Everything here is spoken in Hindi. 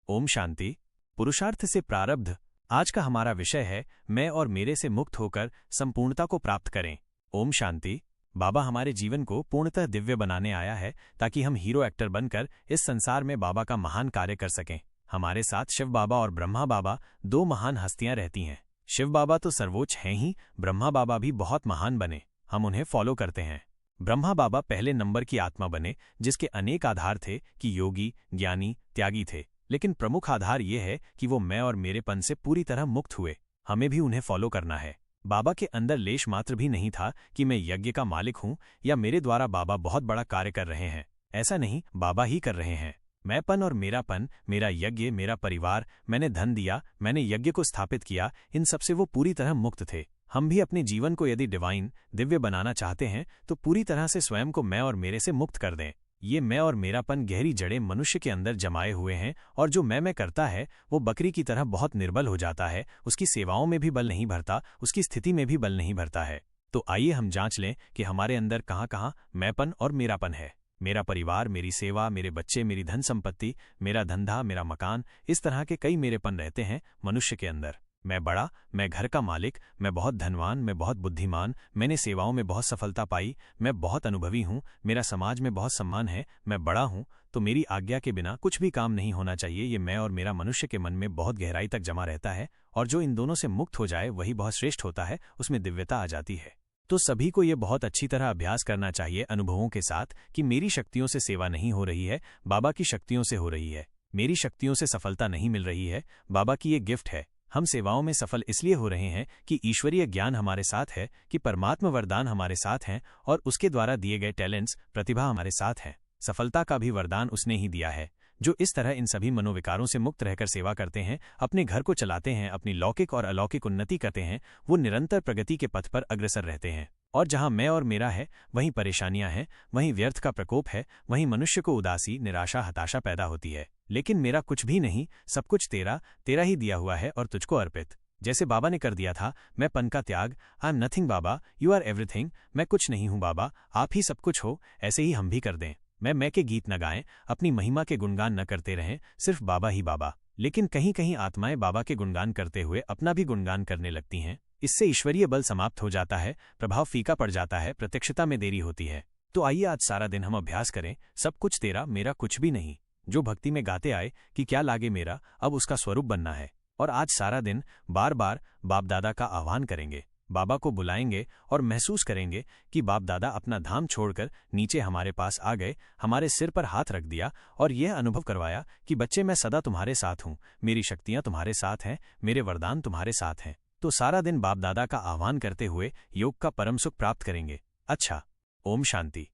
ओम शांति। पुरुषार्थ से प्रारब्ध आज का हमारा विषय है। मैं और मेरे से मुक्त होकर संपूर्णता को प्राप्त करें। ओम शांति। बाबा हमारे जीवन को पूर्णतः दिव्य बनाने आया है ताकि हम हीरो एक्टर बनकर इस संसार में बाबा का महान कार्य कर सकें। हमारे साथ शिव बाबा और ब्रह्मा बाबा दो महान हस्तियां रहती हैं। शिव बाबा तो सर्वोच्च हैं ही, ब्रह्मा बाबा भी बहुत महान बने। हम उन्हें फॉलो करते हैं। ब्रह्मा बाबा पहले नंबर की आत्मा बने जिसके अनेक आधार थे कि योगी, ज्ञानी, त्यागी थे, लेकिन प्रमुख आधार ये है कि वो मैं और मेरेपन से पूरी तरह मुक्त हुए। हमें भी उन्हें फॉलो करना है। बाबा के अंदर लेश मात्र भी नहीं था कि मैं यज्ञ का मालिक हूं या मेरे द्वारा बाबा बहुत बड़ा कार्य कर रहे हैं। ऐसा नहीं, बाबा ही कर रहे हैं। मैंपन और मेरापन, मेरा यज्ञ, मेरा परिवार, मैंने धन दिया, मैंने यज्ञ को स्थापित किया, इन सबसे वो पूरी तरह मुक्त थे। हम भी अपने जीवन को यदि डिवाइन, दिव्य बनाना चाहते हैं तो पूरी तरह से स्वयं को मैं और मेरे से मुक्त कर दें। ये मैं और मेरापन गहरी जड़ें मनुष्य के अंदर जमाए हुए हैं और जो मैं करता है वो बकरी की तरह बहुत निर्बल हो जाता है। उसकी सेवाओं में भी बल नहीं भरता, उसकी स्थिति में भी बल नहीं भरता है। तो आइए हम जांच लें कि हमारे अंदर कहाँ कहाँ मैंपन और मेरापन है। मेरा परिवार, मेरी सेवा, मेरे बच्चे, मेरी धन संपत्ति, मेरा धंधा, मेरा मकान, इस तरह के कई मेरेपन रहते हैं मनुष्य के अंदर। मैं बड़ा, मैं घर का मालिक, मैं बहुत धनवान, मैं बहुत बुद्धिमान, मैंने सेवाओं में बहुत सफलता पाई, मैं बहुत अनुभवी हूँ, मेरा समाज में बहुत सम्मान है, मैं बड़ा हूँ, तो मेरी आज्ञा के बिना कुछ भी काम नहीं होना चाहिए। ये मैं और मेरा मनुष्य के मन में बहुत गहराई तक जमा रहता है और जो इन दोनों से मुक्त हो जाए वही बहुत श्रेष्ठ होता है, उसमें दिव्यता आ जाती है। तो सभी को ये बहुत अच्छी तरह अभ्यास करना चाहिए अनुभवों के साथ कि मेरी शक्तियों से सेवा नहीं हो रही है, बाबा की शक्तियों से हो रही है। मेरी शक्तियों से सफलता नहीं मिल रही है, बाबा की ये गिफ्ट है। हम सेवाओं में सफल इसलिए हो रहे हैं कि ईश्वरीय ज्ञान हमारे साथ है, कि परमात्मा वरदान हमारे साथ हैं और उसके द्वारा दिए गए टैलेंट्स, प्रतिभा हमारे साथ हैं। सफलता का भी वरदान उसने ही दिया है। जो इस तरह इन सभी मनोविकारों से मुक्त रहकर सेवा करते हैं, अपने घर को चलाते हैं, अपनी लौकिक और अलौकिक उन्नति करते हैं, वो निरंतर प्रगति के पथ पर अग्रसर रहते हैं। और जहां मैं और मेरा है वहीं परेशानियां हैं, वहीं व्यर्थ का प्रकोप है, वहीं मनुष्य को उदासी, निराशा, हताशा पैदा होती है। लेकिन मेरा कुछ भी नहीं, सब कुछ तेरा, तेरा ही दिया हुआ है और तुझको अर्पित। जैसे बाबा ने कर दिया था मैं पन का त्याग, I am nothing baba, you are everything, मैं कुछ नहीं हूं बाबा, आप ही सब कुछ हो, ऐसे ही हम भी कर दें। मैं के गीत न गाएं, अपनी महिमा के गुणगान न करते रहें, सिर्फ बाबा ही बाबा। लेकिन कहीं कहीं आत्माएं बाबा के गुणगान करते हुए अपना भी गुणगान करने लगती हैं। इससे ईश्वरीय बल समाप्त हो जाता है, प्रभाव फीका पड़ जाता है, प्रत्यक्षता में देरी होती है। तो आइए आज सारा दिन हम अभ्यास करें, सब कुछ तेरा, मेरा कुछ भी नहीं। जो भक्ति में गाते आए कि क्या लागे मेरा, अब उसका स्वरूप बनना है। और आज सारा दिन बार बार बाप दादा का आह्वान करेंगे, बाबा को बुलाएंगे और महसूस करेंगे कि बाप दादा अपना धाम छोड़कर नीचे हमारे पास आ गए, हमारे सिर पर हाथ रख दिया और यह अनुभव करवाया कि बच्चे मैं सदा तुम्हारे साथ हूँ, मेरी शक्तियाँ तुम्हारे साथ हैं, मेरे वरदान तुम्हारे साथ हैं। तो सारा दिन बाप दादा का आह्वान करते हुए योग का परम सुख प्राप्त करेंगे। अच्छा, ओम शांति।